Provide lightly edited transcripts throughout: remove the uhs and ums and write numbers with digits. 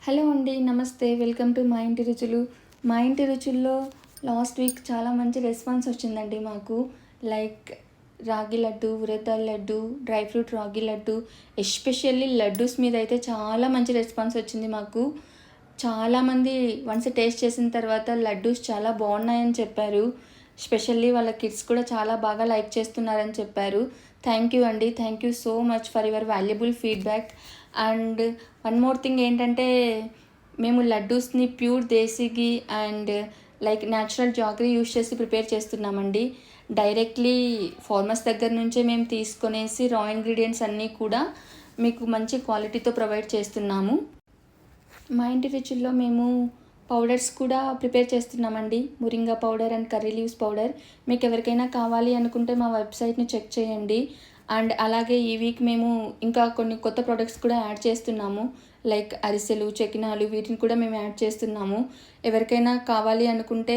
Hello అండి, నమస్తే. Welcome to మా ఇంటి రుచులు. మా ఇంటి రుచుల్లో లాస్ట్ వీక్ చాలా మంచి రెస్పాన్స్ వచ్చిందండి మాకు. లైక్ రాగి లడ్డు, ఉరద్దాల లడ్డు, డ్రై ఫ్రూట్ రాగి లడ్డు, ఎస్పెషల్లీ లడ్డూస్ మీద అయితే చాలా మంచి రెస్పాన్స్ వచ్చింది మాకు. చాలామంది వన్స్ టేస్ట్ చేసిన తర్వాత లడ్డూస్ చాలా బాగున్నాయని చెప్పారు. స్పెషల్లీ వాళ్ళ కిడ్స్ కూడా చాలా బాగా లైక్ చేస్తున్నారని చెప్పారు. థ్యాంక్ యూ అండి, thank you so much for your valuable feedback. And one more thing ఏంటంటే, మేము లడ్డూస్ని pure desi ghee and like natural jaggery use చేసి ప్రిపేర్ చేస్తున్నామండి. డైరెక్ట్లీ ఫార్మర్స్ దగ్గర నుంచే మేము తీసుకొనేసి రా ఇంగ్రీడియంట్స్ అన్నీ కూడా మీకు మంచి క్వాలిటీతో ప్రొవైడ్ చేస్తున్నాము. మా ఇంటి రుచుల్లో మేము పౌడర్స్ కూడా ప్రిపేర్ చేస్తున్నామండి. Moringa powder and curry leaves powder. మీకు ఎవరికైనా కావాలి అనుకుంటే మా వెబ్సైట్ని చెక్ చేయండి. అండ్ అలాగే ఈ వీక్ మేము ఇంకా కొన్ని కొత్త ప్రోడక్ట్స్ కూడా యాడ్ చేస్తున్నాము. లైక్ అరిసెలు, చెకినాలు, వీటిని కూడా మేము యాడ్ చేస్తున్నాము. ఎవరికైనా కావాలి అనుకుంటే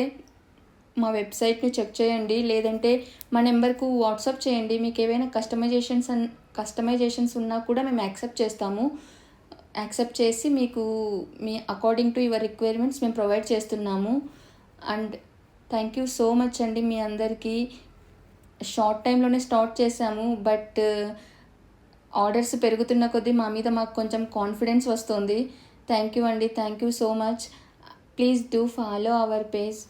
మా వెబ్సైట్ని చెక్ చేయండి, లేదంటే మా నెంబర్కు వాట్సాప్ చేయండి. మీకు ఏవైనా కస్టమైజేషన్స్ ఉన్నా కూడా మేము యాక్సెప్ట్ చేసి మీకు మీ అకార్డింగ్ టు యువర్ రిక్వైర్మెంట్స్ మేము ప్రొవైడ్ చేస్తున్నాము. And thank you so much అండి మీ అందరికీ. షార్ట్ టైంలోనే స్టార్ట్ చేశాము, బట్ ఆర్డర్స్ పెరుగుతున్న కొద్దీ మాకు కొంచెం కాన్ఫిడెన్స్ వస్తుంది. థ్యాంక్ యూ అండి, thank you so much. Please do follow our page.